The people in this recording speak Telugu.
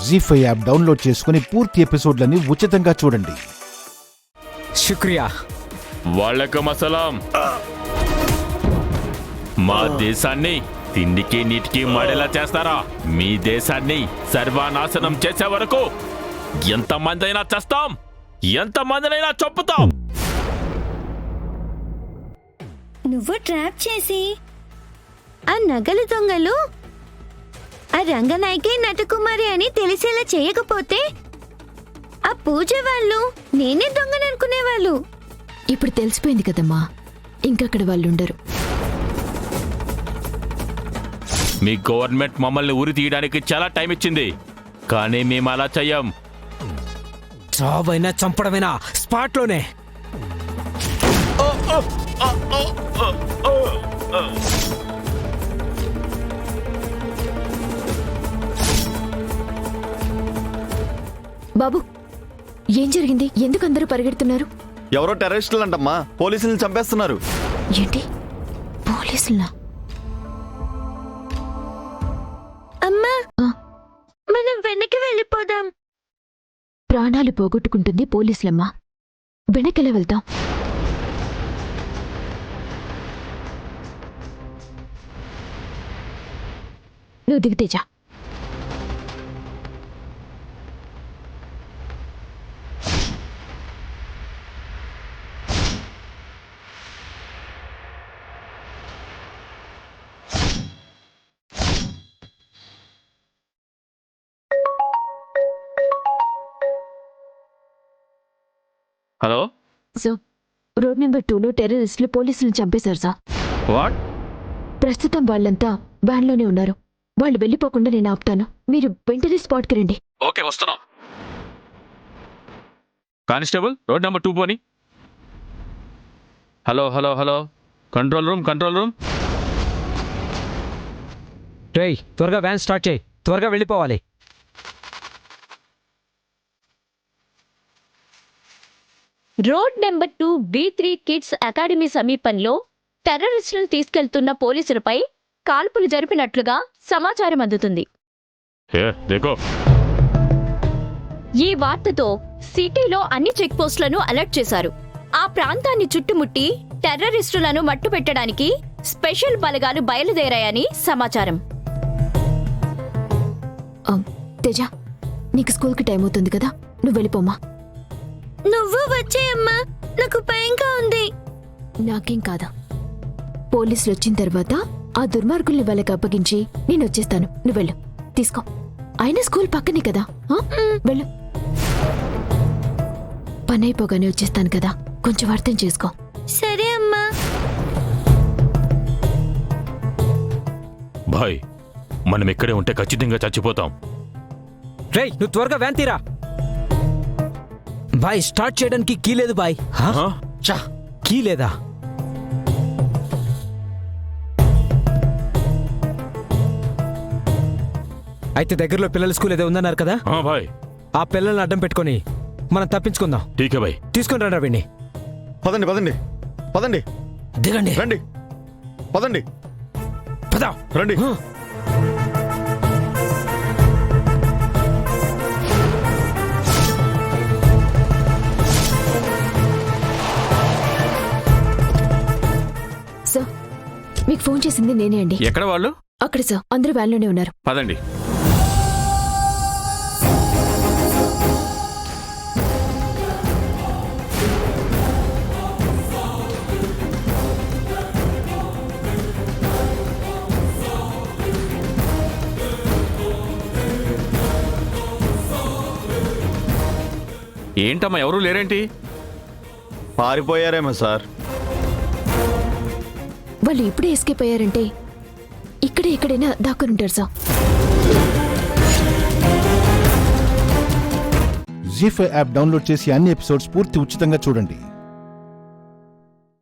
జీ5 యాప్ డౌన్లోడ్ చేసుకుని పూర్తి ఎపిసోడ్లని ఉచితంగా చూడండి. శుక్రియా. వాళ్లకం అసలాం. మా దేశాన్ని తిండికి నీటికి మాడేలా చేస్తారా? మీ దేశాన్ని సర్వనాశనం చేసే వరకు ఎంతమందైనా చేస్తాం, ఎంతమందినైనా చంపుతాం. నువ్వు ట్రాప్ చేసి ఆ నగలు దొంగలు ఆ రంగనాయకి నటకుమారి అని తెలిసేలా చేయకపోతే ఆ పూజ వాళ్ళు నేనే దొంగననుకునేవాళ్ళు. ఇప్పుడు తెలిసిపోయింది కదమ్మా, ఇంకక్కడ వాళ్ళుండరు. మీ గవర్నమెంట్ మమ్మల్ని ఉరి తీయడానికి చాలా టైం ఇచ్చింది, కానీ మేము అలా చెయ్యం. చావైనా చంపడమైనా స్పాట్లోనే. బాబు, ఏం జరిగింది? ఎందుకు అందరూ పరిగెడుతున్నారు? ఎవరో టెర్రరిస్టులు అంటమ్మా, పోలీసులను చంపేస్తున్నారు. ఏంటి, పోలీసులా? అమ్మా, మనం వెనక్కి వెళ్ళిపోదాం. ప్రాణాలు పోగొట్టుకుంటుంది పోలీసులమ్మా, వెనకెలా వెళ్తాం? నువ్వు దిగుతేజా. హలో సార్, రోడ్ నెంబర్ 2లో టెర్రరిస్టులు పోలీసులను చంపేశారు సార్. వాట్? ప్రస్తుతం వాళ్ళంతా వ్యాన్లోనే ఉన్నారు. వాళ్ళు వెళ్ళిపోకుండా నేను ఆపుతాను. మీరు వెంటనే స్పాట్కి రండి. ఓకే, వస్తున్నాం. కానిస్టేబుల్, రోడ్ నెంబర్ 2 పోని. Hello hello hello, control room, control room. రేయ్, త్వరగా వ్యాన్ స్టార్ట్ చేయి, త్వరగా వెళ్ళిపోవాలి. Road number 2 B3 kids academy సమీపంలో టెర్రరిస్టులను తీసుకెళ్తున్న పోలీసులపై కాల్పులు జరిపినట్లుగా సమాచారం అందుతుంది. ఈ వార్తతో సిటీలో అన్ని చెక్ పోస్టులను అలర్ట్ చేశారు. ఆ ప్రాంతాన్ని చుట్టుముట్టి టెర్రరిస్టులను మట్టుపెట్టడానికి స్పెషల్ బలగాలు బయలుదేరాయని సమాచారం. తేజ, నీకు స్కూల్కి టైం అవుతుంది కదా, నువ్వు వెళ్ళిపోమ్మా. నువ్వు వచ్చేయమ్మా, నాకు భయంగా ఉంది. నాకేం కాదా, పోలీసులు వచ్చిన తర్వాత ఆ దుర్మార్గుల్ని వాళ్ళకి అప్పగించి నేను వచ్చేస్తాను. నువ్వు వెళ్ళు, తీసుకో. అయినా స్కూల్ పక్కనే కదా, వెళ్ళు. పని అయిపోగానే వచ్చేస్తాను కదా, కొంచెం అర్థం చేసుకో. సరే అమ్మా. భాయ్, మనం ఇక్కడే ఉంటే ఖచ్చితంగా చచ్చిపోతాం. రేయ్, నువ్వు త్వరగా వ్యాన్ తీరా. బాయ్, స్టార్ట్ చేయడానికి కీ లేదు బాయ్. చా, కీ లేదా? అయితే దగ్గరలో పిల్లల స్కూల్ ఏదో ఉందన్నారు కదా, భాయ్, ఆ పిల్లల్ని అడ్డం పెట్టుకొని మనం తప్పించుకుందాం. ఠీకే భాయ్. తీసుకొని రండి వీడిని. పదండి పదండి పదండి, దిగండి. రండి, పదండి, పద, రండి. సార్, మీకు ఫోన్ చేసింది నేనే అండి. ఎక్కడ వాళ్ళు? అక్కడ సార్, అందరూ వ్యాన్లోనే ఉన్నారు. పదండి. ఏంటమ్మా, ఎవరూ లేరేంటి? పారిపోయారేమో సార్. వాళ్ళు ఇప్పుడే ఎస్కేప్ అయ్యారంటే ఇక్కడే ఎక్కడైనా దాక్కునుంటారు సార్. జీ5 యాప్ డౌన్లోడ్ చేసి అన్ని ఎపిసోడ్స్ పూర్తి ఉచితంగా చూడండి.